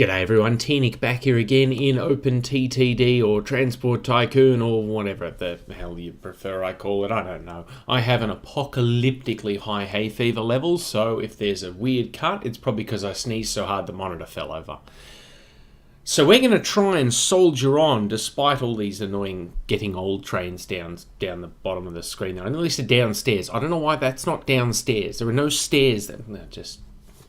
G'day everyone, T-Nick back here again in OpenTTD or Transport Tycoon or whatever the hell you prefer I call it, I don't know. I have an apocalyptically high hay fever levels, so if there's a weird cut, it's probably because I sneezed so hard the monitor fell over. So we're going to try and soldier on despite all these annoying getting old trains down the bottom of the screen there. I know they said downstairs. I don't know why that's not downstairs. There are no stairs there. No, just...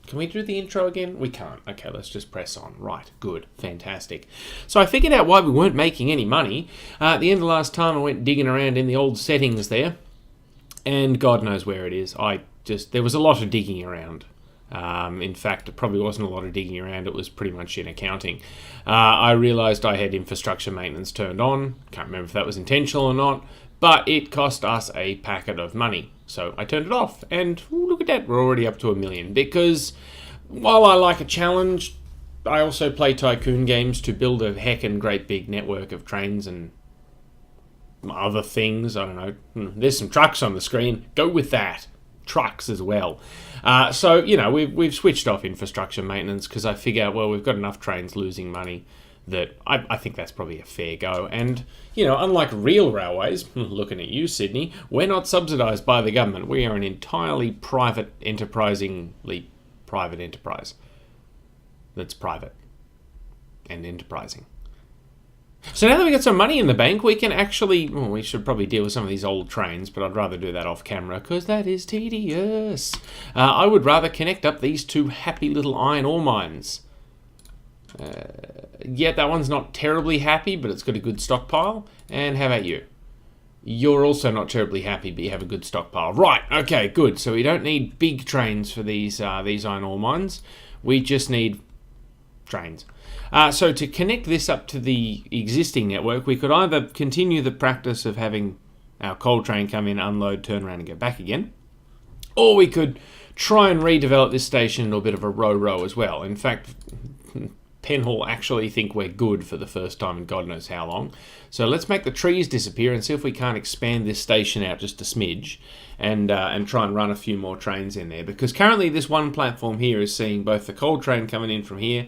Can we do the intro again? We can't. Okay, let's just press on. Right, good, fantastic. So I figured out why we weren't making any money. At the end of last time, I went digging around in the old settings there, and God knows where it is. There was a lot of digging around. In fact, it probably wasn't a lot of digging around. It was pretty much in accounting. I realised I had infrastructure maintenance turned on. Can't remember if that was intentional or not, but it cost us a packet of money. So I turned it off, and ooh, look at that, we're already up to 1 million. Because while I like a challenge, I also play tycoon games to build a heckin' great big network of trains and other things. I don't know. There's some trucks on the screen. Go with that. Trucks as well. So, you know, we've switched off infrastructure maintenance because I figure, well, we've got enough trains losing money that I think that's probably a fair go. And, you know, unlike real railways, looking at you, Sydney, we're not subsidised by the government. We are an entirely private enterprise that's private and enterprising. So now that we've got some money in the bank, we can actually... Well, we should probably deal with some of these old trains, but I'd rather do that off camera because that is tedious. I would rather connect up these two happy little iron ore mines. Yeah, that one's not terribly happy, but it's got a good stockpile. And how about you? You're also not terribly happy, but you have a good stockpile. Right, okay, good. So we don't need big trains for these iron ore mines. We just need trains. So to connect this up to the existing network, we could either continue the practice of having our coal train come in, unload, turn around and go back again, or we could try and redevelop this station into a bit of a row as well. In fact, Penhall actually think we're good for the first time in God knows how long. So let's make the trees disappear and see if we can't expand this station out just a smidge and try and run a few more trains in there. Because currently this one platform here is seeing both the coal train coming in from here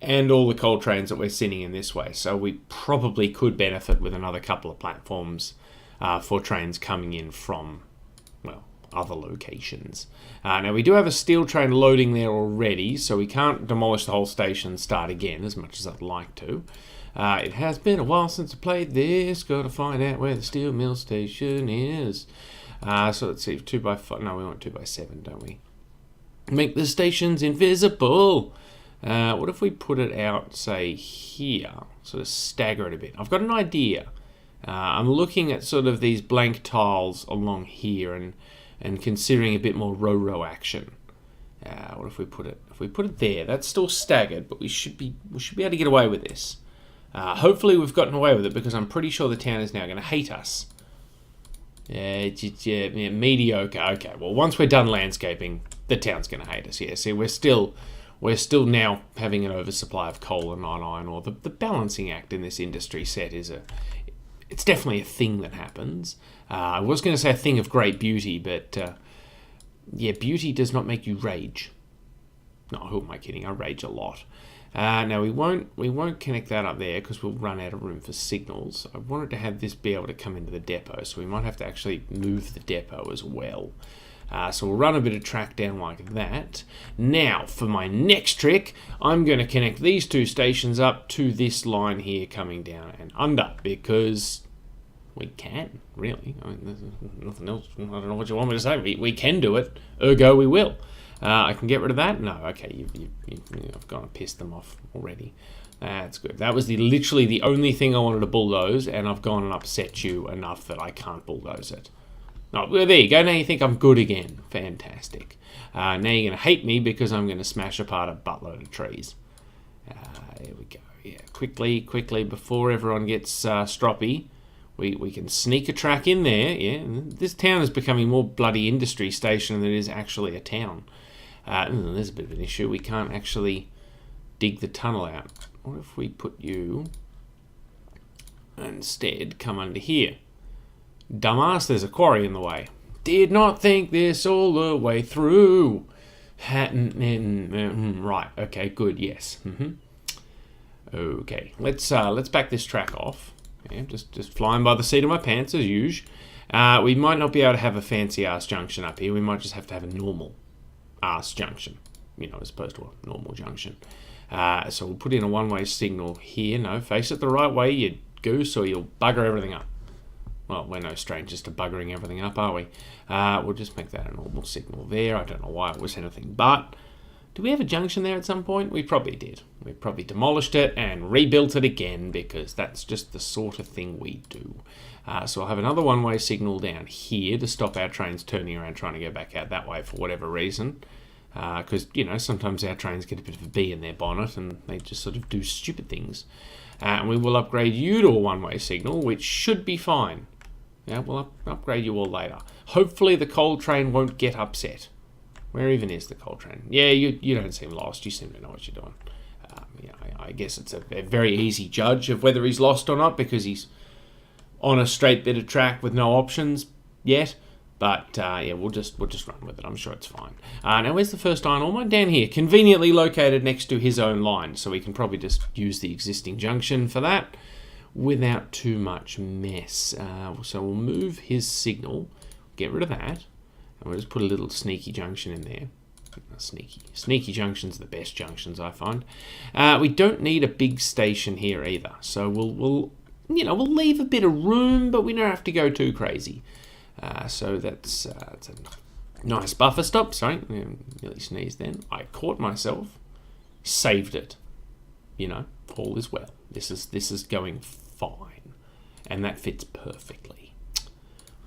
and all the coal trains that we're sending in this way. So we probably could benefit with another couple of platforms for trains coming in from, well, other locations. Now we do have a steel train loading there already, so we can't demolish the whole station and start again as much as I'd like to. It has been a while since I played this. Got to find out where the steel mill station is. So let's see, 2x5. No, we want 2x7, don't we? Make the stations invisible. What if we put it out, say, here? Sort of stagger it a bit. I've got an idea. I'm looking at sort of these blank tiles along here and considering a bit more row action. What if we put it? If we put it there, that's still staggered, but we should be able to get away with this. Hopefully, we've gotten away with it because I'm pretty sure the town is now going to hate us. Mediocre. Okay, well, once we're done landscaping, the town's going to hate us. Yeah, see, we're still now having an oversupply of coal and non-iron ore. The balancing act in this industry set is it's definitely a thing that happens. I was going to say a thing of great beauty, but yeah, beauty does not make you rage. No, who am I kidding? I rage a lot. Now we won't connect that up there because we'll run out of room for signals. I wanted to have this be able to come into the depot, so we might have to actually move the depot as well. So we'll run a bit of track down like that. Now, for my next trick, I'm going to connect these two stations up to this line here coming down and under, because we can, really. I mean, there's nothing else. I don't know what you want me to say. We can do it, ergo we will. I can get rid of that? No, okay, I've gone and pissed them off already. That's good. That was literally the only thing I wanted to bulldoze, and I've gone and upset you enough that I can't bulldoze it. Oh, well, there you go. Now you think I'm good again. Fantastic. Now you're going to hate me because I'm going to smash apart a buttload of trees. There we go. Yeah, quickly, before everyone gets stroppy, we can sneak a track in there. Yeah, this town is becoming more bloody industry station than it is actually a town. There's a bit of an issue. We can't actually dig the tunnel out. What if we put you instead come under here? Dumbass, there's a quarry in the way. Did not think this all the way through. Right, okay, good, yes. Okay, let's back this track off. Yeah, just flying by the seat of my pants as usual. We might not be able to have a fancy ass junction up here. We might just have to have a normal ass junction, as opposed to a normal junction. So we'll put in a one-way signal here. No, face it the right way, you goose, or you'll bugger everything up. Well, we're no strangers to buggering everything up, are we? We'll just make that a normal signal there. I don't know why it was anything but. Do we have a junction there at some point? We probably did. We probably demolished it and rebuilt it again because that's just the sort of thing we do. So I'll have another one-way signal down here to stop our trains turning around trying to go back out that way for whatever reason. Because, sometimes our trains get a bit of a bee in their bonnet and they just sort of do stupid things. And we will upgrade you to a one-way signal, which should be fine. Yeah, we'll upgrade you all later. Hopefully the coal train won't get upset. Where even is the coal train? Yeah, you don't seem lost. You seem to know what you're doing. I guess it's a very easy judge of whether he's lost or not because he's on a straight bit of track with no options yet. But we'll just run with it. I'm sure it's fine. Now, where's the first iron ore mine? Down here, conveniently located next to his own line. So we can probably just use the existing junction for that without too much mess. So we'll move his signal, get rid of that, and we'll just put a little sneaky junction in there. Sneaky junctions are the best junctions, I find. We don't need a big station here either. So we'll leave a bit of room, but we don't have to go too crazy. So that's a nice buffer stop. Sorry, nearly sneezed then. I caught myself, saved it. All is well. This is going fine, and that fits perfectly.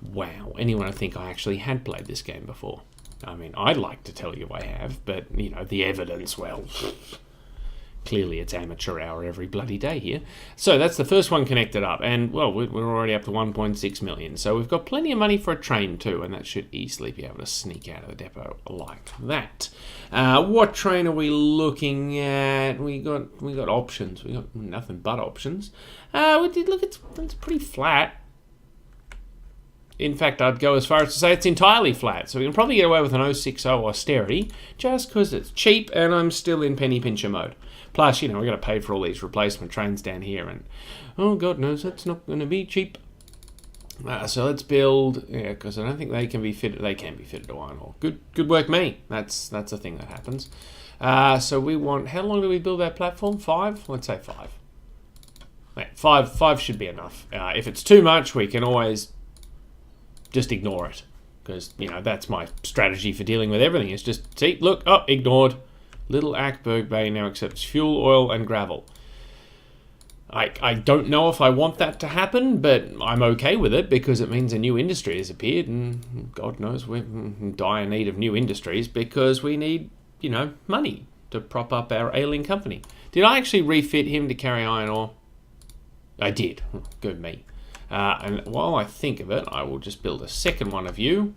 Wow, anyone would think I actually had played this game before? I mean, I'd like to tell you I have, but the evidence, well. Clearly it's amateur hour every bloody day here. So that's the first one connected up. And, well, we're already up to 1.6 million. So we've got plenty of money for a train too. And that should easily be able to sneak out of the depot like that. What train are we looking at? We got options. We got nothing but options. Look, it's pretty flat. In fact, I'd go as far as to say it's entirely flat. So we can probably get away with an 060 austerity just because it's cheap and I'm still in penny pincher mode. Plus, we've got to pay for all these replacement trains down here. And, oh, God knows, that's not going to be cheap. So let's build, because I don't think they can be fitted. They can be fitted to iron ore. Good work, me. That's a thing that happens. So we want, how long do we build that platform? 5? Let's say 5. Right, 5 should be enough. If it's too much, we can always just ignore it. Because, that's my strategy for dealing with everything. Is just, see, look, ignored. Little Ackberg Bay now accepts fuel, oil, and gravel. I don't know if I want that to happen, but I'm okay with it because it means a new industry has appeared, and God knows we're in dire need of new industries because we need, money to prop up our ailing company. Did I actually refit him to carry iron ore? I did. Good me. And while I think of it, I will just build a second one of you.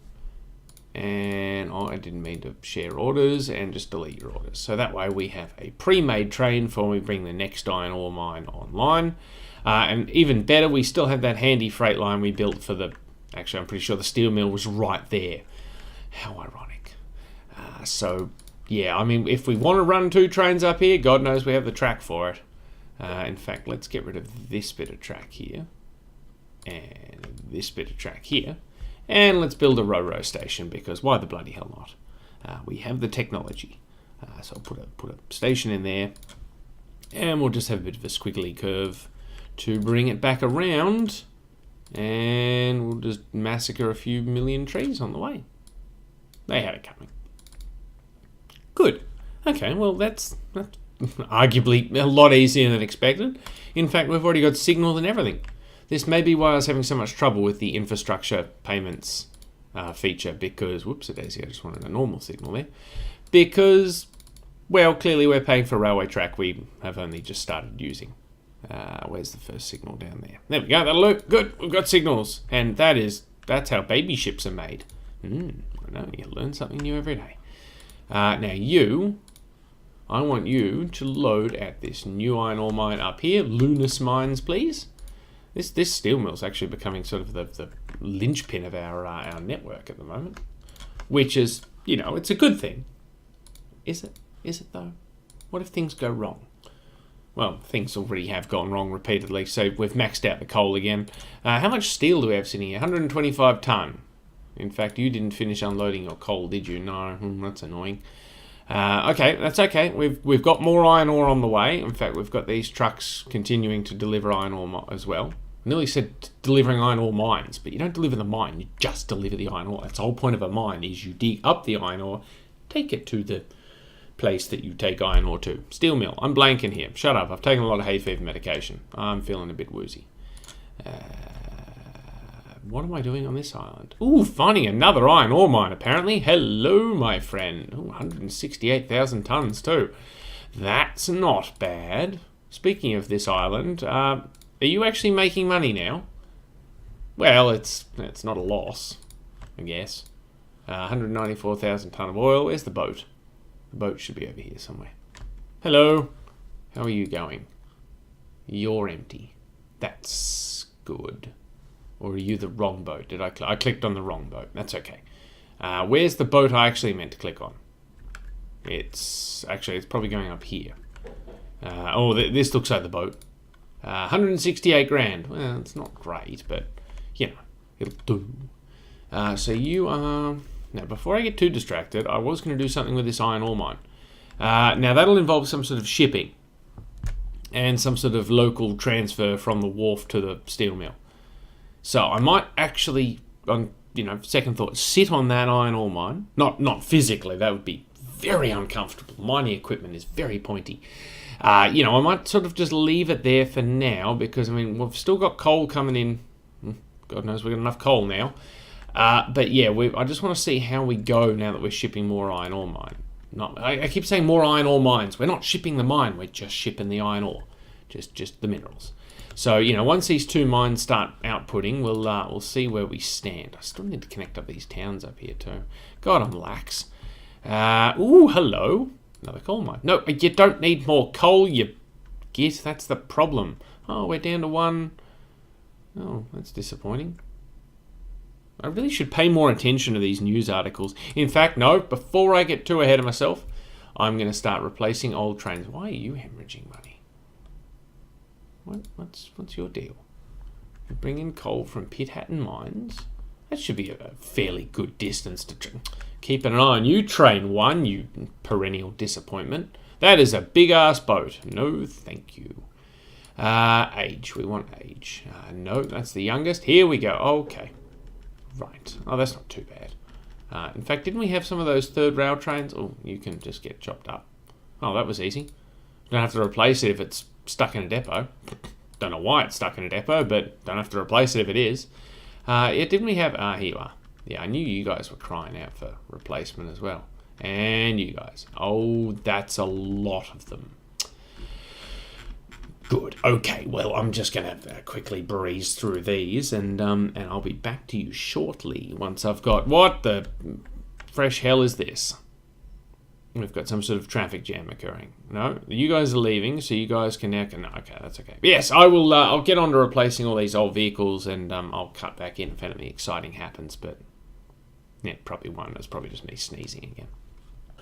And I didn't mean to share orders and just delete your orders. So that way we have a pre-made train for when we bring the next iron ore mine online. And even better, we still have that handy freight line we built for the... Actually, I'm pretty sure the steel mill was right there. How ironic. So, yeah, I mean, if we want to run 2 trains up here, God knows we have the track for it. In fact, let's get rid of this bit of track here. And this bit of track here. And let's build a Ro-Ro station because why the bloody hell not? We have the technology. So I'll put a station in there. And we'll just have a bit of a squiggly curve to bring it back around. And we'll just massacre a few million trees on the way. They had it coming. Good. Okay, well that's arguably a lot easier than expected. In fact, we've already got signal and everything. This may be why I was having so much trouble with the infrastructure payments feature because, whoops-a-daisy, I just wanted a normal signal there. Because, well, clearly we're paying for a railway track we have only just started using. Where's the first signal down there? There we go, that'll look good. We've got signals. And that's how baby ships are made. I know, you learn something new every day. Now I want you to load at this new iron ore mine up here. Lunas Mines, please. This steel mill is actually becoming sort of the linchpin of our network at the moment, which is, it's a good thing. Is it? Is it though? What if things go wrong? well, things already have gone wrong repeatedly, so we've maxed out the coal again. How much steel do we have sitting here? 125 tonne. In fact, you didn't finish unloading your coal, did you? No, that's annoying. Okay, that's okay. We've got more iron ore on the way. In fact, we've got these trucks continuing to deliver iron ore as well. I nearly said delivering iron ore mines, but you don't deliver the mine, you just deliver the iron ore. That's the whole point of a mine, is you dig up the iron ore, take it to the place that you take iron ore to. Steel mill. I'm blanking here. Shut up. I've taken a lot of hay fever medication. I'm feeling a bit woozy. What am I doing on this island? Ooh, finding another iron ore mine, apparently. Hello, my friend. Ooh, 168,000 tonnes, too. That's not bad. Speaking of this island, are you actually making money now? Well, it's not a loss, I guess. 194,000 tonne of oil. Where's the boat? The boat should be over here somewhere. Hello. How are you going? You're empty. That's good. Or are you the wrong boat? Did I clicked on the wrong boat. That's okay. Where's the boat I actually meant to click on? It's probably going up here. This looks like the boat. 168 grand. Well, it's not great, but you know, it'll do. So you are... Now, before I get too distracted, I was going to do something with this iron ore mine. Now, that'll involve some sort of shipping and some sort of local transfer from the wharf to the steel mill. So I might actually, on second thought, sit on that iron ore mine. Not physically, that would be very uncomfortable. Mining equipment is very pointy. I might sort of just leave it there for now because, we've still got coal coming in. God knows we've got enough coal now. But yeah, I just want to see how we go now that we're shipping more iron ore mine. I keep saying more iron ore mines. We're not shipping the mine, we're just shipping the iron ore. Just the minerals. So, once these two mines start outputting, we'll see where we stand. I still need to connect up these towns up here too. God, I'm lax. Ooh, hello. Another coal mine. No, you don't need more coal, you git. That's the problem. Oh, we're down to one. Oh, that's disappointing. I really should pay more attention to these news articles. In fact, no, before I get too ahead of myself, I'm going to start replacing old trains. Why are you hemorrhaging money? What's your deal? You bring in coal from Pit Hatton Mines? That should be a fairly good distance to keep an eye on you, Train 1, you perennial disappointment. That is a big-ass boat. No, thank you. Age. We want age. No, that's the youngest. Here we go. Okay. Right. Oh, that's not too bad. In fact, didn't we have some of those third rail trains? Oh, you can just get chopped up. Oh, that was easy. Don't have to replace it if it's stuck in a depot. Don't know why it's stuck in a depot, but don't have to replace it if it is. Yeah, didn't we have... here you are. Yeah, I knew you guys were crying out for replacement as well. And you guys. Oh, that's a lot of them. Good. Okay, well, I'm just going to quickly breeze through these, and I'll be back to you shortly once I've got... What the fresh hell is this? We've got some sort of traffic jam occurring. No, you guys are leaving, so you guys can now... Okay, that's okay. But yes, I will. I'll get on to replacing all these old vehicles, and I'll cut back in if anything exciting happens, but... Yeah, probably won't. It's probably just me sneezing again.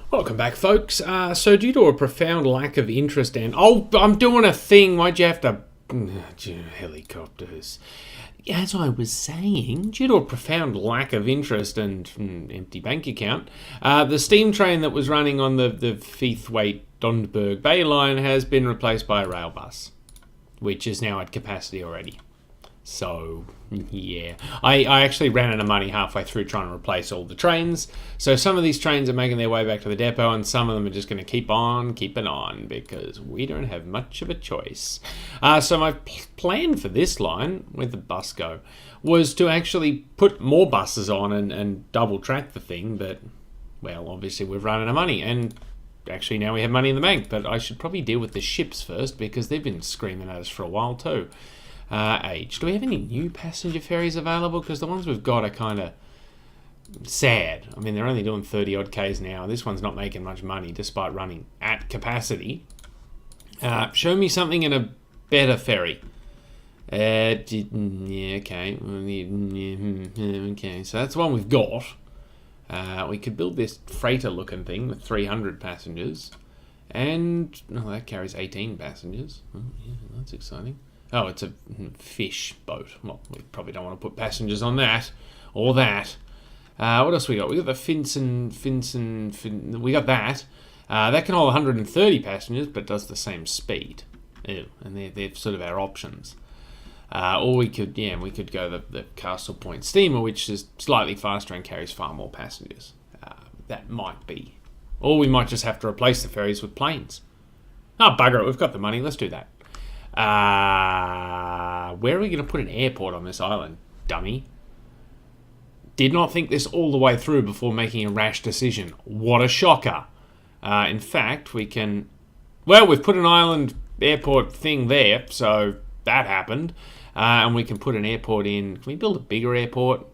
Welcome back, folks. So due to a profound lack of interest and... Oh, I'm doing a thing. Why'd you have to... Helicopters. As I was saying, due to a profound lack of interest and empty bank account, the steam train that was running on the Feithwaite-Dondberg Bay line has been replaced by a rail bus, which is now at capacity already. So, yeah. I actually ran out of money halfway through trying to replace all the trains. So some of these trains are making their way back to the depot, and some of them are just going to keep on keeping on because we don't have much of a choice. So my plan for this line, where'd the bus go, was to actually put more buses on and double track the thing, but, well, obviously we've run out of money, and actually now we have money in the bank, but I should probably deal with the ships first because they've been screaming at us for a while too. Age. Do we have any new passenger ferries available? Because the ones we've got are kind of sad. They're only doing 30 odd Ks now. This one's not making much money despite running at capacity. Show me something in a better ferry. Yeah, okay. Okay, so that's the one we've got. We could build this freighter looking thing with 300 passengers. And that carries 18 passengers. Oh, yeah, that's exciting. Oh, it's a fish boat. Well, we probably don't want to put passengers on that or that. What else we got? We got the Finson. We got that. That can hold 130 passengers, but does the same speed. Ew, and they're sort of our options. Or we could go the Castle Point steamer, which is slightly faster and carries far more passengers. That might be. Or we might just have to replace the ferries with planes. Oh, bugger it, we've got the money, let's do that. Where are we going to put an airport on this island, dummy? Did not think this all the way through before making a rash decision. What a shocker. In fact, we can... Well, we've put an island airport thing there, so that happened. And we can put an airport in... Can we build a bigger airport?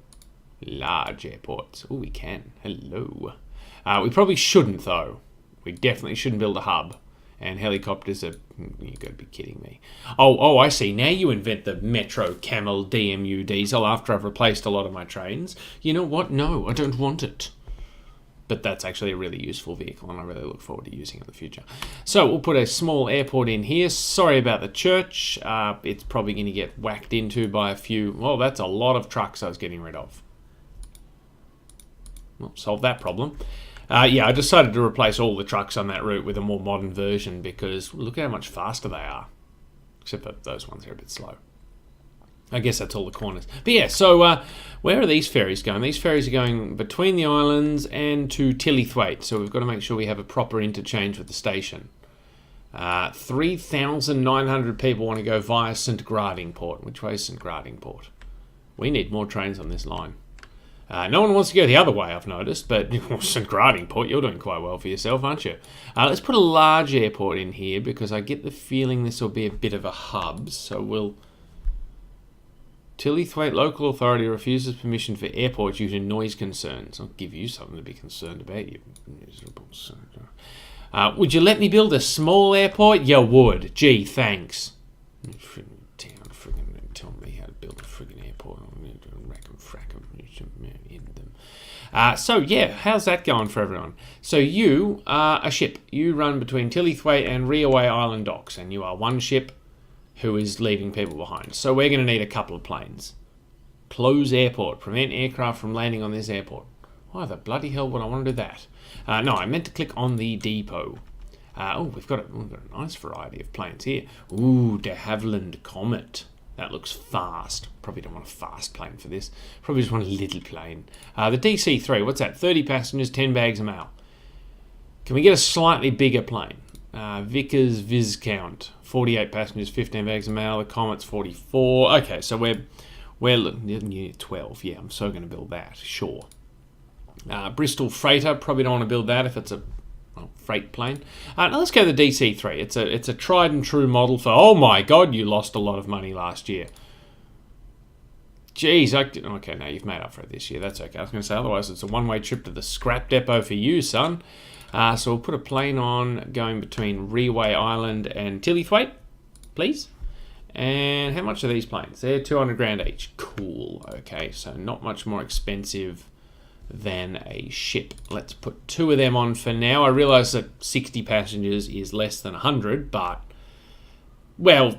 Large airports. Oh, we can. Hello. We probably shouldn't, though. We definitely shouldn't build a hub. And helicopters are... You've got to be kidding me. Oh, I see. Now you invent the Metro Camel DMU diesel after I've replaced a lot of my trains. You know what? No, I don't want it. But that's actually a really useful vehicle, and I really look forward to using it in the future. So we'll put a small airport in here. Sorry about the church. It's probably going to get whacked into by a few... Well, that's a lot of trucks I was getting rid of. Well, solve that problem. I decided to replace all the trucks on that route with a more modern version because look how much faster they are. Except that those ones are a bit slow. I guess that's all the corners. But yeah, so where are these ferries going? These ferries are going between the islands and to Tillythwaite. So we've got to make sure we have a proper interchange with the station. 3,900 people want to go via St. Gradingport. Which way is St. Gradingport? We need more trains on this line. No one wants to go the other way, I've noticed, but St. Gradingport, you're doing quite well for yourself, aren't you? Let's put a large airport in here because I get the feeling this will be a bit of a hub. So we'll... Tillythwaite local authority refuses permission for airport due to noise concerns. I'll give you something to be concerned about, you miserable son. Would you let me build a small airport? You would. Gee, thanks. Town friggin' tell me how to build a friggin' airport. Rack 'em, frack 'em, end them. So yeah, how's that going for everyone? So you are a ship. You run between Tillythwaite and Riaway Island docks, and you are one ship who is leaving people behind. So we're going to need a couple of planes. Close airport. Prevent aircraft from landing on this airport. Why the bloody hell would I want to do that? No, I meant to click on the depot. We've got a nice variety of planes here. Ooh, de Havilland Comet. That looks fast. Probably don't want a fast plane for this. Probably just want a little plane. The DC-3, what's that? 30 passengers, 10 bags of mail. Can we get a slightly bigger plane? Vickers Viscount, 48 passengers, 15 bags of mail. The Comet's 44. Okay, so we're 12. Yeah, I'm so going to build that. Sure. Bristol Freighter, probably don't want to build that if it's a freight plane. Now let's go to the DC-3. It's a tried and true model for... Oh my God, you lost a lot of money last year. Jeez, okay, now you've made up for it this year. That's okay. I was going to say, otherwise it's a one-way trip to the scrap depot for you, son. So we'll put a plane on going between Riaway Island and Tillythwaite, please. And how much are these planes? They're 200 grand each. Cool. Okay, so not much more expensive than a ship. Let's put 2 of them on for now. I realise that 60 passengers is less than 100, but, well,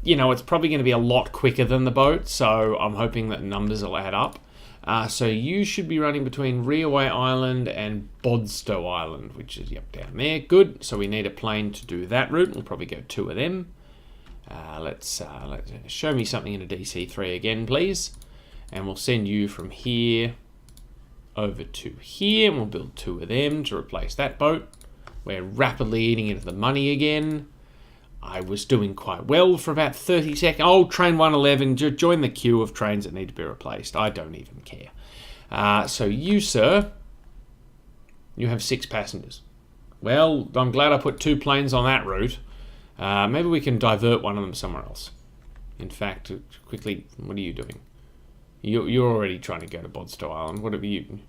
you know, it's probably going to be a lot quicker than the boat, so I'm hoping that numbers will add up. So you should be running between Riaway Island and Bodstow Island, which is down there. Good. So we need a plane to do that route. We'll probably go 2 of them. Let's show me something in a DC-3 again, please. And we'll send you from here over to here, and we'll build 2 of them to replace that boat. We're rapidly eating into the money again. I was doing quite well for about 30 seconds. Oh, train 111, join the queue of trains that need to be replaced. I don't even care. So you, sir, you have 6 passengers. Well, I'm glad I put 2 planes on that route. Maybe we can divert one of them somewhere else. In fact, quickly, what are you doing? You're already trying to go to Bodstow Island. What have you...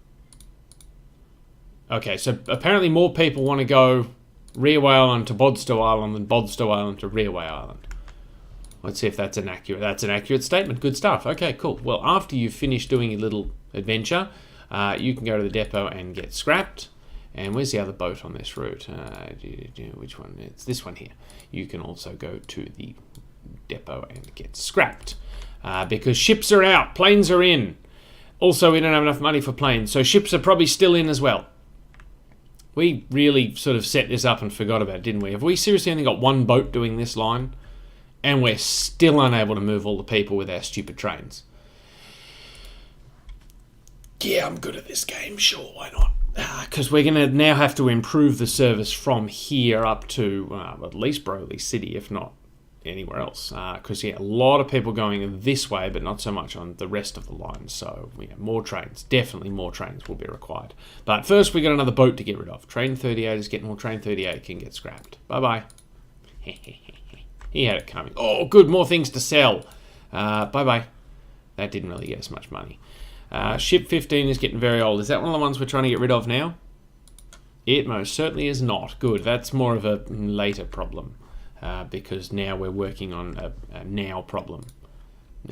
Okay, so apparently more people want to go Riaway Island to Bodstow Island than Bodstow Island to Riaway Island. Let's see if that's an accurate statement. Good stuff. Okay, cool. Well, after you've finished doing your little adventure, you can go to the depot and get scrapped. And where's the other boat on this route? Which one? It's this one here. You can also go to the depot and get scrapped. Because ships are out, planes are in. Also, we don't have enough money for planes, so ships are probably still in as well. We really sort of set this up and forgot about it, didn't we? Have we seriously only got one boat doing this line? And we're still unable to move all the people with our stupid trains. Yeah, I'm good at this game, sure, why not? Because we're going to now have to improve the service from here up to at least Broly City, if not anywhere else. Because, yeah, a lot of people going this way, but not so much on the rest of the line. So, yeah, more trains. Definitely more trains will be required. But first, we got another boat to get rid of. Train 38 is getting more. Train 38 can get scrapped. Bye-bye. He had it coming. Oh, good, more things to sell. Bye-bye. That didn't really get us much money. Ship 15 is getting very old. Is that one of the ones we're trying to get rid of now? It most certainly is not. Good. That's more of a later problem. Because now we're working on a now problem.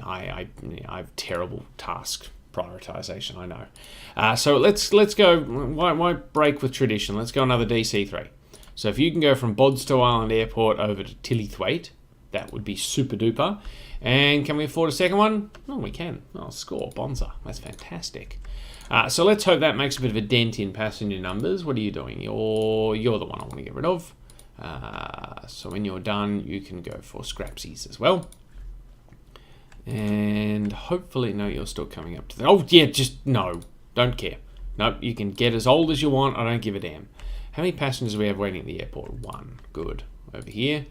I have terrible task prioritization, I know. So let's go. Why break with tradition? Let's go another DC3. So if you can go from Bodstow Island Airport over to Tillithwaite, that would be super duper. And can we afford a second one? Oh, we can. Oh, score, Bonza. That's fantastic. So let's hope that makes a bit of a dent in passenger numbers. What are you doing? You're the one I want to get rid of. So when you're done, you can go for scrapsies as well. And hopefully, no, you're still coming up to the... Oh, yeah, just no. Don't care. Nope, you can get as old as you want. I don't give a damn. How many passengers do we have waiting at the airport? 1. Good. Over here,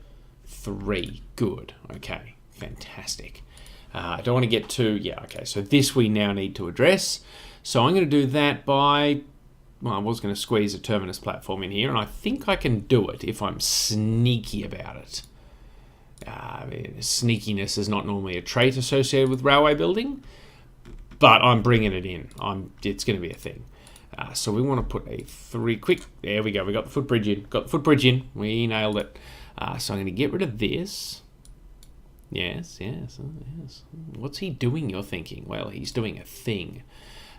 3. Good. Okay. Fantastic. I don't want to get too... Yeah, okay. So this we now need to address. So I'm going to do that by... Well, I was going to squeeze a terminus platform in here, and I think I can do it if I'm sneaky about it. Sneakiness is not normally a trait associated with railway building, but I'm bringing it in. It's going to be a thing. So we want to put a 3 quick... There we go. We got the footbridge in. Got the footbridge in. We nailed it. So I'm going to get rid of this. Yes. What's he doing, you're thinking? Well, he's doing a thing.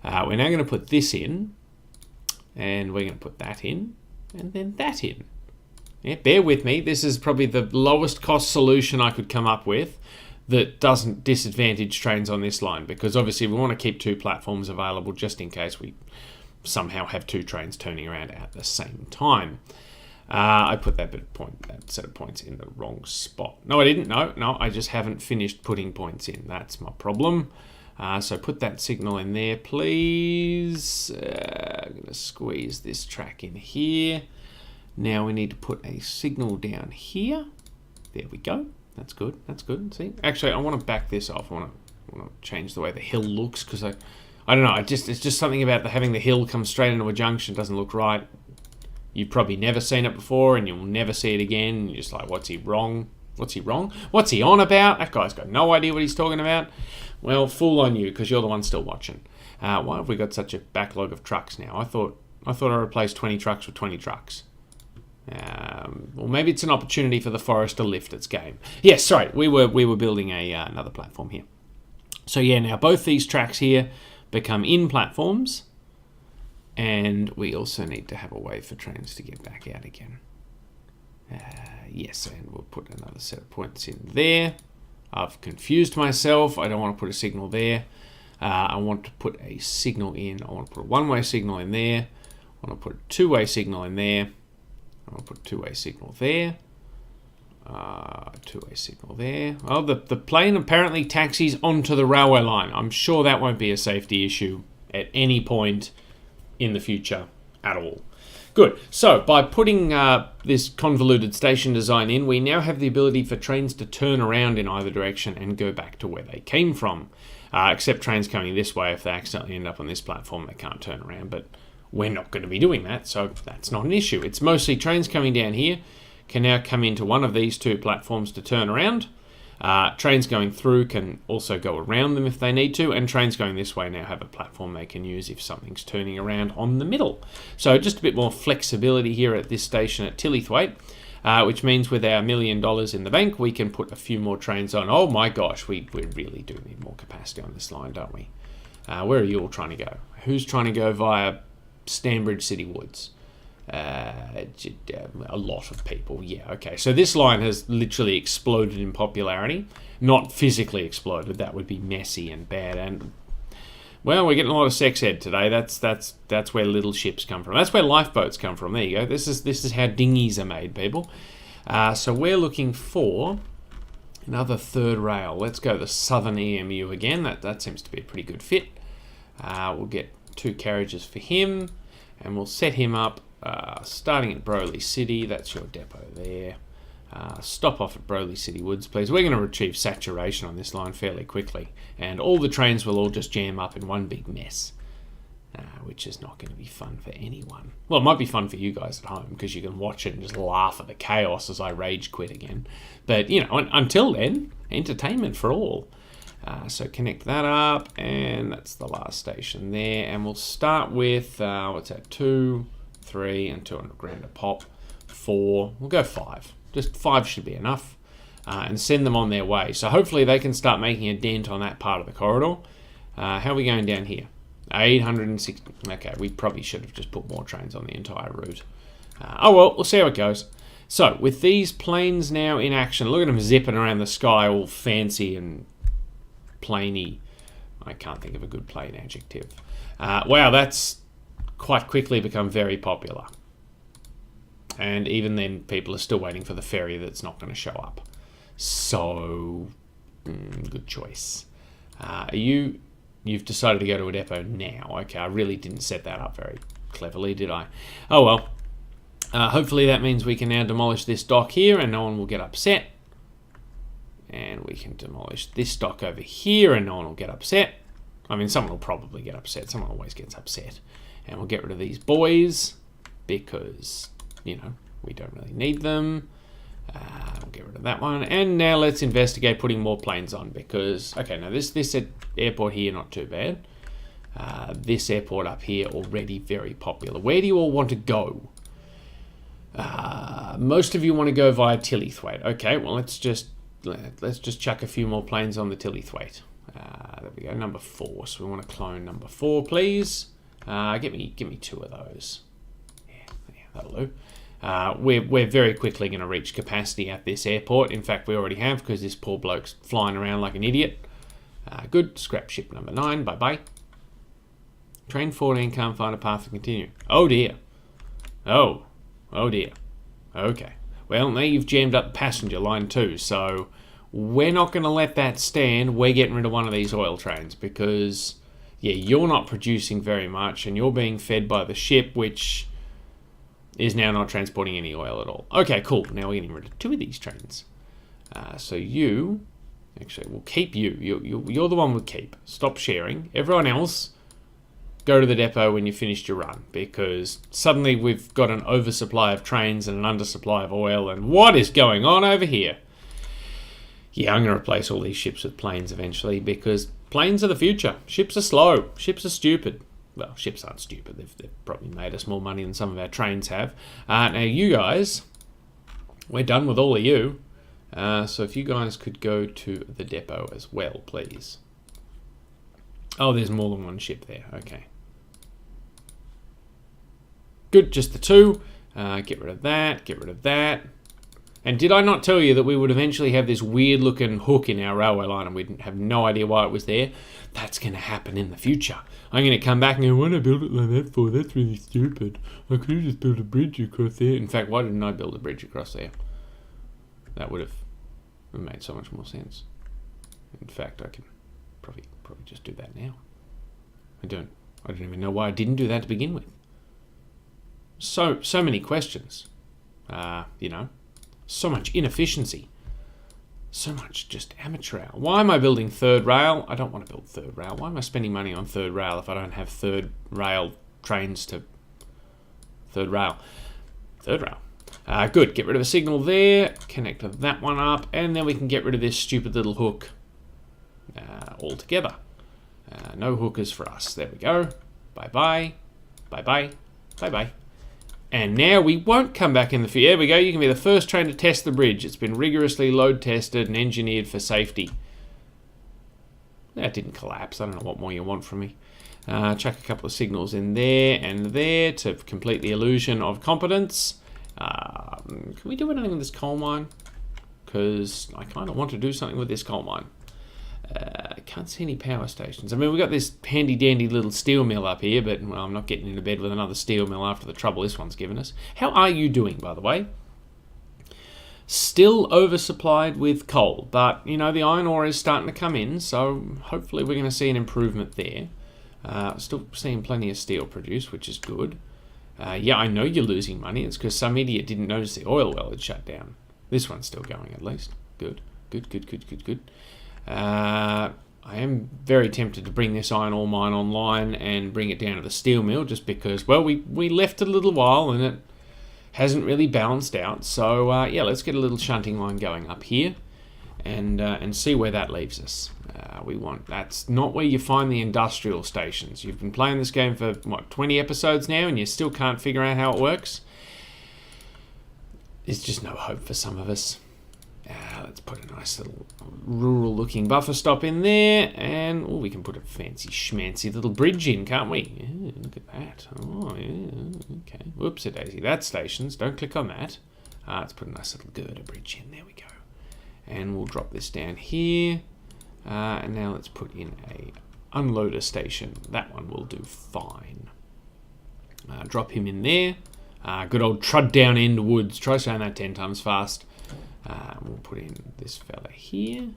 We're now going to put this in, and we're going to put that in, and then that in. Yeah, bear with me. This is probably the lowest cost solution I could come up with that doesn't disadvantage trains on this line, because obviously we want to keep 2 platforms available just in case we somehow have 2 trains turning around at the same time. I put that set of points in the wrong spot. No, I didn't. No, I just haven't finished putting points in. That's my problem. So put that signal in there, please. I'm going to squeeze this track in here. Now we need to put a signal down here. There we go. That's good. That's good. See, actually, I want to back this off. I want to change the way the hill looks, because I don't know. It's just something about having the hill come straight into a junction doesn't look right. You've probably never seen it before, and you'll never see it again. And you're just like, what's he wrong? What's he wrong? What's he on about? That guy's got no idea what he's talking about. Well, fool on you, because you're the one still watching. Why have we got such a backlog of trucks now? I thought I replaced 20 trucks with 20 trucks. Well, maybe it's an opportunity for the forest to lift its game. Yes, sorry, we were building another platform here. So yeah, now both these tracks here become in platforms, and we also need to have a way for trains to get back out again. Yes, and we'll put another set of points in there. I've confused myself. I don't want to put a signal there. I want to put a signal in. I want to put a one-way signal in there. I want to put a two-way signal in there. I want to put a two-way signal there. Two-way signal there. Oh, the plane apparently taxis onto the railway line. I'm sure that won't be a safety issue at any point in the future at all. Good. So by putting this convoluted station design in, we now have the ability for trains to turn around in either direction and go back to where they came from. Except trains coming this way, if they accidentally end up on this platform, they can't turn around. But we're not going to be doing that, so that's not an issue. It's mostly trains coming down here can now come into one of these 2 platforms to turn around. Trains going through can also go around them if they need to, and trains going this way now have a platform they can use if something's turning around on the middle. So just a bit more flexibility here at this station at Tillithwaite, which means with our $1 million in the bank, we can put a few more trains on. Oh my gosh, we really do need more capacity on this line, don't we? Where are you all trying to go? Who's trying to go via Stanbridge City Woods? A lot of people, yeah, okay. So this line has literally exploded in popularity. Not physically exploded, that would be messy and bad. And, well, we're getting a lot of sex ed today. That's where little ships come from. That's where lifeboats come from. There you go. This is how dinghies are made, people. So we're looking for another third rail. Let's go the Southern EMU again. That seems to be a pretty good fit. We'll get 2 carriages for him, and we'll set him up starting at Broly City. That's your depot there. Stop off at Broly City Woods, please. We're going to achieve saturation on this line fairly quickly, and all the trains will all just jam up in one big mess, which is not going to be fun for anyone. Well, it might be fun for you guys at home because you can watch it and just laugh at the chaos as I rage quit again. But, you know, until then, entertainment for all. So connect that up, and that's the last station there. And we'll start with, what's that, 2, 3, and 200 grand a pop. 4, we'll go 5. Just 5 should be enough. And send them on their way. So hopefully they can start making a dent on that part of the corridor. How are we going down here? 860. Okay, we probably should have just put more trains on the entire route. Oh well, we'll see how it goes. So, with these planes now in action, look at them zipping around the sky all fancy and planey. I can't think of a good plane adjective. Wow, that's quite quickly become very popular. And even then, people are still waiting for the ferry that's not going to show up. So, good choice. You've decided to go to a depot now. Okay, I really didn't set that up very cleverly, did I? Oh well. Hopefully that means we can now demolish this dock here and no one will get upset. And we can demolish this dock over here and no one will get upset. I mean, someone will probably get upset. Someone always gets upset. And we'll get rid of these boys because, you know, we don't really need them. We'll get rid of that one. And now let's investigate putting more planes on because, okay, now this airport here, not too bad. This airport up here, already very popular. Where do you all want to go? Most of you want to go via Tillithwaite. Okay, well, let's just chuck a few more planes on the Tillithwaite. There we go, number 4. So we want to clone number 4, please. Give me 2 of those. Yeah, that'll do. We're very quickly going to reach capacity at this airport. In fact, we already have because this poor bloke's flying around like an idiot. Good. Scrap ship number 9. Bye-bye. Train 14 can't find a path to continue. Oh, dear. Oh dear. Okay. Well, now you've jammed up the passenger line too, so we're not going to let that stand. We're getting rid of one of these oil trains because, yeah, you're not producing very much and you're being fed by the ship, which is now not transporting any oil at all. Okay, cool. Now we're getting rid of 2 of these trains. So you, actually, we'll keep you. You're the one we'll keep. Stop sharing. Everyone else, go to the depot when you finished your run because suddenly we've got an oversupply of trains and an undersupply of oil and what is going on over here? Yeah, I'm going to replace all these ships with planes eventually because planes are the future. Ships are slow. Ships are stupid. Well, ships aren't stupid. They've probably made us more money than some of our trains have. Now, you guys, we're done with all of you. So if you guys could go to the depot as well, please. Oh, there's more than one ship there. Okay. Good, just the 2. Get rid of that, get rid of that. And did I not tell you that we would eventually have this weird looking hook in our railway line and we'd have no idea why it was there? That's going to happen in the future. I'm going to come back and go, what did I build it like that for? That's really stupid. I could have just built a bridge across there. In fact, why didn't I build a bridge across there? That would have made so much more sense. In fact, I can probably just do that now. I don't even know why I didn't do that to begin with. So many questions. You know, so much inefficiency. So much just amateur rail. Why am I building third rail? I don't want to build third rail. Why am I spending money on third rail if I don't have third rail trains to third rail? Third rail. Good. Get rid of a signal there. Connect that one up. And then we can get rid of this stupid little hook altogether. No hookers for us. There we go. Bye-bye. Bye-bye. Bye-bye. And now we won't come back in the future. There we go. You can be the first train to test the bridge. It's been rigorously load tested and engineered for safety. That didn't collapse. I don't know what more you want from me. Chuck a couple of signals in there and there to complete the illusion of competence. Can we do anything with this coal mine? Because I kind of want to do something with this coal mine. I can't see any power stations. I mean, we've got this handy dandy little steel mill up here, but well, I'm not getting into bed with another steel mill after the trouble this one's given us. How are you doing, by the way? Still oversupplied with coal, but you know, the iron ore is starting to come in, so hopefully we're going to see an improvement there. Still seeing plenty of steel produced, which is good. Yeah, I know you're losing money. It's because some idiot didn't notice the oil well had shut down. This one's still going at least. Good. I am very tempted to bring this iron ore mine online and bring it down to the steel mill just because, well, we left it a little while and it hasn't really balanced out. So, yeah, let's get a little shunting line going up here and see where that leaves us. That's not where you find the industrial stations. You've been playing this game for, what, 20 episodes now and you still can't figure out how it works? There's just no hope for some of us. Let's put a nice little rural looking buffer stop in there, and we can put a fancy schmancy little bridge in, can't we? Yeah, look at that. Oh yeah, okay. Whoopsie daisy, that's stations, don't click on that. Let's put a nice little girder bridge in, there we go. And we'll drop this down here, and now let's put in a unloader station. That one will do fine. Drop him in there. Good old trud down end woods, try saying that 10 times fast. We'll put in this fella here,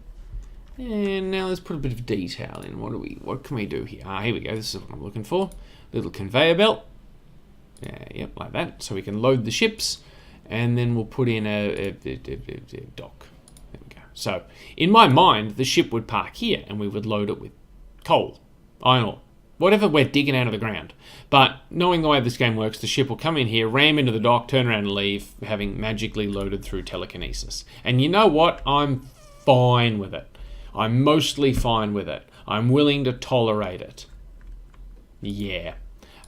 and now let's put a bit of detail in. What can we do here? Here we go. This is what I'm looking for. Little conveyor belt. Yep, like that. So we can load the ships, and then we'll put in a dock. There we go. So in my mind, the ship would park here, and we would load it with coal, iron ore, whatever we're digging out of the ground. But knowing the way this game works, the ship will come in here, ram into the dock, turn around and leave, having magically loaded through telekinesis. And you know what? I'm fine with it. I'm mostly fine with it. I'm willing to tolerate it. Yeah.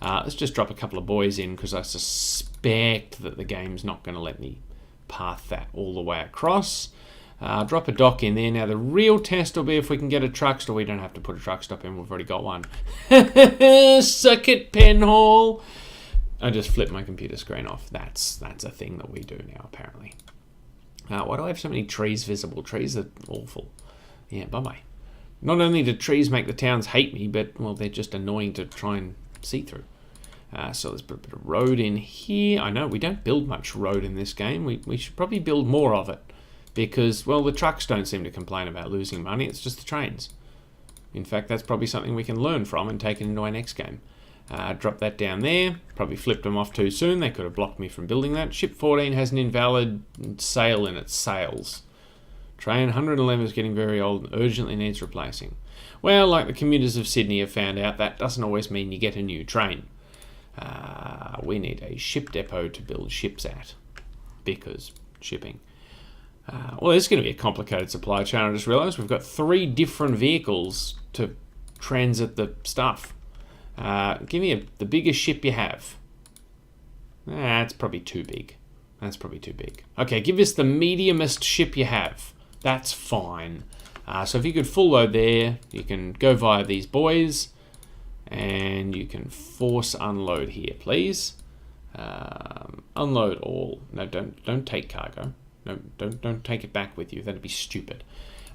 Let's just drop a couple of boys in because I suspect that the game's not going to let me path that all the way across. Drop a dock in there. Now the real test will be if we can get a truck stop. We don't have to put a truck stop in. We've already got one. Suck it, Penhall. I just flipped my computer screen off. That's a thing that we do now, apparently. Why do I have so many trees visible? Trees are awful. Yeah, bye-bye. Not only do trees make the towns hate me, but, well, they're just annoying to try and see through. So let's put a bit of road in here. I know we don't build much road in this game. We should probably build more of it. Because, well, the trucks don't seem to complain about losing money, it's just the trains. In fact, that's probably something we can learn from and take it into our next game. Drop that down there. Probably flipped them off too soon. They could have blocked me from building that. Ship 14 has an invalid sail in its sails. Train 111 is getting very old and urgently needs replacing. Well, like the commuters of Sydney have found out, that doesn't always mean you get a new train. We need a ship depot to build ships at. Because shipping. Well, this is going to be a complicated supply chain. I just realised we've got 3 different vehicles to transit the stuff. Give me the biggest ship you have. That's probably too big. Okay, give us the mediumest ship you have. That's fine. So if you could full load there, you can go via these boys, and you can force unload here, please. Unload all. No, don't take cargo. No, don't take it back with you. That'd be stupid.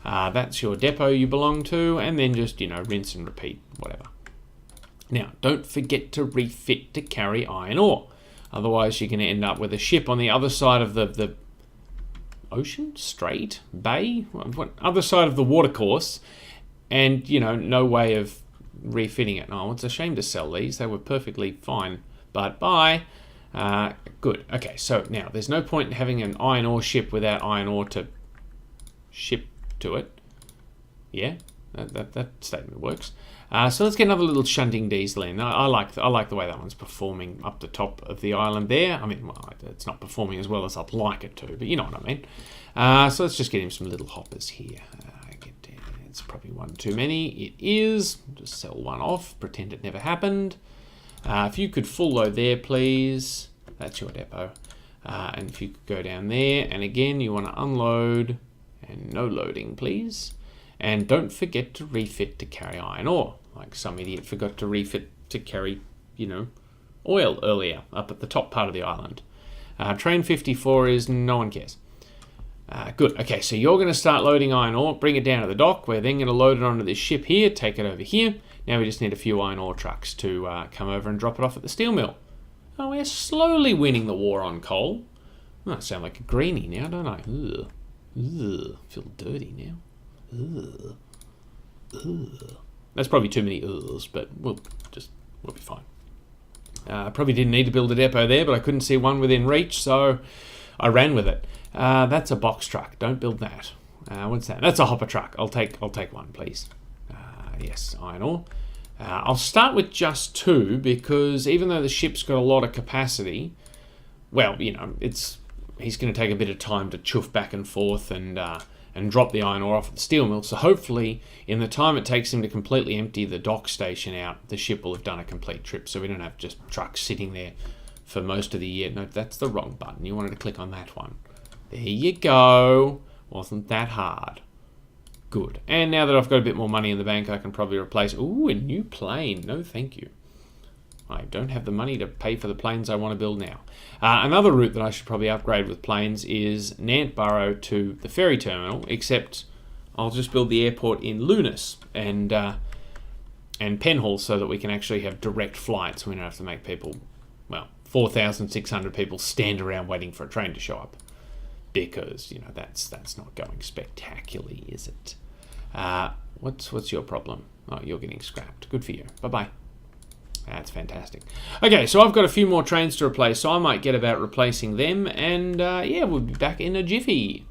That's your depot you belong to, and then just, rinse and repeat, whatever. Now, don't forget to refit to carry iron ore. Otherwise, you're going to end up with a ship on the other side of the ocean, strait, bay, what other side of the watercourse, and, no way of refitting it. Oh, it's a shame to sell these. They were perfectly fine, but bye. Good. Okay, so now there's no point in having an iron ore ship without iron ore to ship to it. Yeah, that statement works. So let's get another little shunting diesel in. I like the way that one's performing up the top of the island there. I mean, well, it's not performing as well as I'd like it to, but you know what I mean. So let's just get him some little hoppers here. It's probably one too many. It is. Just sell one off. Pretend it never happened. If you could full load there, please. That's your depot. And if you could go down there, and again, you want to unload, and no loading, please. And don't forget to refit to carry iron ore. Like some idiot forgot to refit to carry, oil earlier up at the top part of the island. Train 54 is no one cares. Good. Okay, so you're going to start loading iron ore, bring it down to the dock. We're then going to load it onto this ship here, take it over here. Now we just need a few iron ore trucks to come over and drop it off at the steel mill. Oh, we're slowly winning the war on coal. Oh, I sound like a greenie now, don't I? Ugh. Ugh. Feel dirty now. Ugh. Ugh. That's probably too many uhs, but we'll be fine. Probably didn't need to build a depot there, but I couldn't see one within reach, so I ran with it. That's a box truck. Don't build that. What's that? That's a hopper truck. I'll take one, please. Yes, iron ore. I'll start with just 2 because even though the ship's got a lot of capacity, well, he's going to take a bit of time to chuff back and forth and drop the iron ore off at the steel mill. So hopefully, in the time it takes him to completely empty the dock station out, the ship will have done a complete trip. So we don't have just trucks sitting there for most of the year. No, that's the wrong button. You wanted to click on that one. There you go. Wasn't that hard. Good. And now that I've got a bit more money in the bank, I can probably replace... Ooh, a new plane. No, thank you. I don't have the money to pay for the planes I want to build now. Another route that I should probably upgrade with planes is Nantborough to the ferry terminal, except I'll just build the airport in Lunas and Penhall so that we can actually have direct flights. We don't have to make people, 4,600 people stand around waiting for a train to show up. Because, that's not going spectacularly, is it? What's your problem? Oh, you're getting scrapped. Good for you. Bye-bye. That's fantastic. Okay, so I've got a few more trains to replace, so I might get about replacing them, and we'll be back in a jiffy.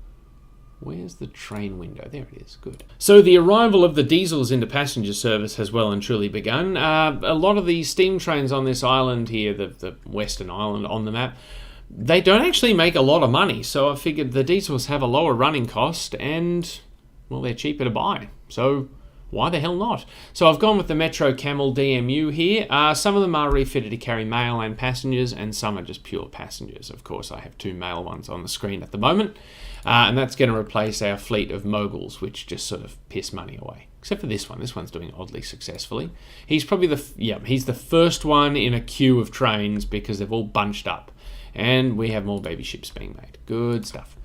Where's the train window? There it is. Good. So the arrival of the diesels into passenger service has well and truly begun. A lot of these steam trains on this island here, the Western Island on the map, they don't actually make a lot of money, so I figured the diesels have a lower running cost and, well, they're cheaper to buy. So why the hell not? So I've gone with the Metro Camel DMU here. Some of them are refitted to carry mail and passengers, and some are just pure passengers. Of course, I have 2 mail ones on the screen at the moment, and that's going to replace our fleet of moguls, which just sort of piss money away. Except for this one. This one's doing oddly successfully. He's probably he's the first one in a queue of trains because they've all bunched up. And we have more baby ships being made. Good stuff.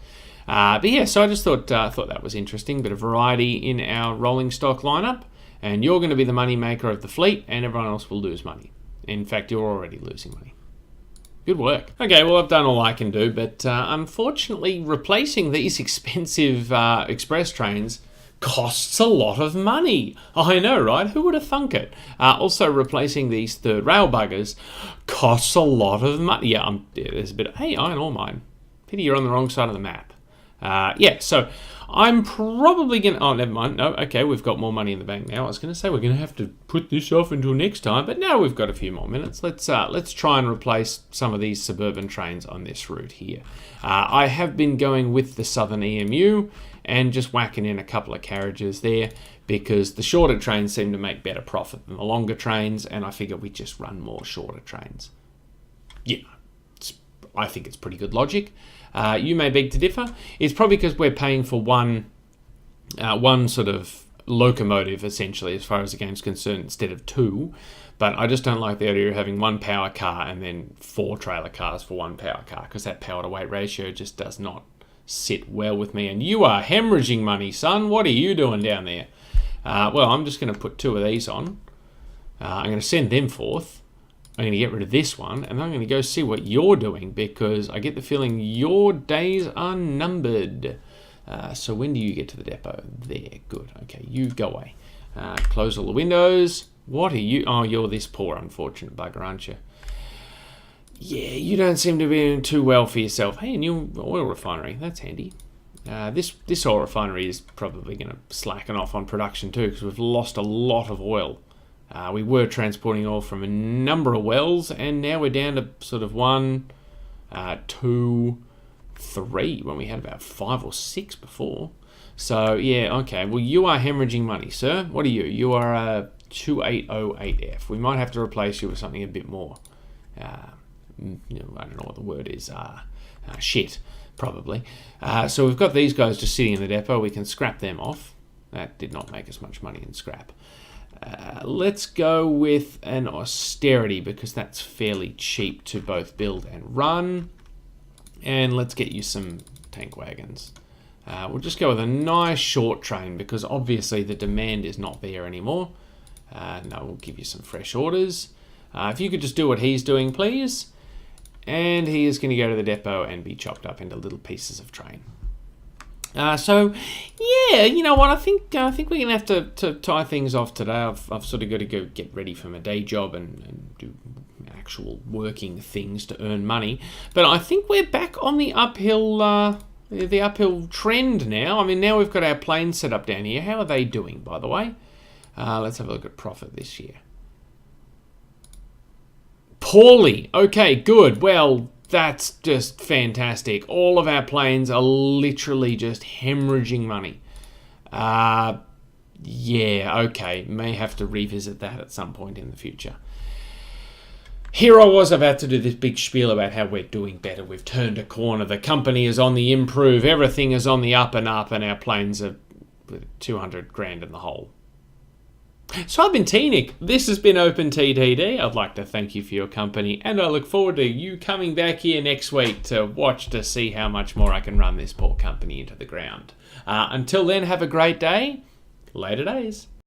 But yeah, so I just thought that was interesting. Bit of variety in our rolling stock lineup. And you're going to be the money maker of the fleet, and everyone else will lose money. In fact, you're already losing money. Good work. Okay, well, I've done all I can do, but unfortunately, replacing these expensive express trains costs a lot of money. I know, right? Who would have thunk it? Also, replacing these third rail buggers costs a lot of money. Yeah, there's a bit of, hey, iron ore mine. Pity you're on the wrong side of the map. So I'm probably going to... Oh, never mind. No, okay, we've got more money in the bank now. I was going to say we're going to have to put this off until next time, but now we've got a few more minutes. Let's try and replace some of these suburban trains on this route here. I have been going with the Southern EMU and just whacking in a couple of carriages there because the shorter trains seem to make better profit than the longer trains, and I figure we just run more shorter trains. Yeah, I think it's pretty good logic. You may beg to differ. It's probably because we're paying for one sort of locomotive, essentially, as far as the game's concerned, instead of 2. But I just don't like the idea of having 1 power car and then 4 trailer cars for 1 power car, because that power to weight ratio just does not sit well with me. And you are hemorrhaging money, son. What are you doing down there? Well, I'm just going to put 2 of these on. I'm going to send them forth. I'm going to get rid of this one, and I'm going to go see what you're doing, because I get the feeling your days are numbered. So when do you get to the depot? There, good. Okay, you go away. Close all the windows. What are you? Oh, you're this poor unfortunate bugger, aren't you? Yeah, you don't seem to be doing too well for yourself. Hey, a new oil refinery. That's handy. This oil refinery is probably going to slacken off on production too, because we've lost a lot of oil. We were transporting oil from a number of wells, and now we're down to sort of 1, 2, 3, when we had about 5 or 6 before. So, yeah, okay. Well, you are hemorrhaging money, sir. What are you? You are a 2808F. We might have to replace you with something a bit more. I don't know what the word is. Shit, probably. So we've got these guys just sitting in the depot. We can scrap them off. That did not make us much money in scrap. Let's go with an austerity because that's fairly cheap to both build and run. And let's get you some tank wagons. We'll just go with a nice short train because obviously the demand is not there anymore. No, we'll give you some fresh orders. If you could just do what he's doing, please. And he is going to go to the depot and be chopped up into little pieces of train. So, yeah, you know what? I think we're going to have to tie things off today. I've sort of got to go get ready for my day job and do actual working things to earn money. But I think we're back on the uphill trend now. I mean, now we've got our planes set up down here. How are they doing, by the way? Let's have a look at profit this year. Poorly. Okay, good. Well, that's just fantastic. All of our planes are literally just hemorrhaging money. Yeah, okay. May have to revisit that at some point in the future. Here I was about to do this big spiel about how we're doing better. We've turned a corner. The company is on the improve. Everything is on the up, and our planes are 200 grand in the hole. So I've been T-Nick. This has been OpenTTD. I'd like to thank you for your company, and I look forward to you coming back here next week to see how much more I can run this poor company into the ground. Until then, have a great day. Later days.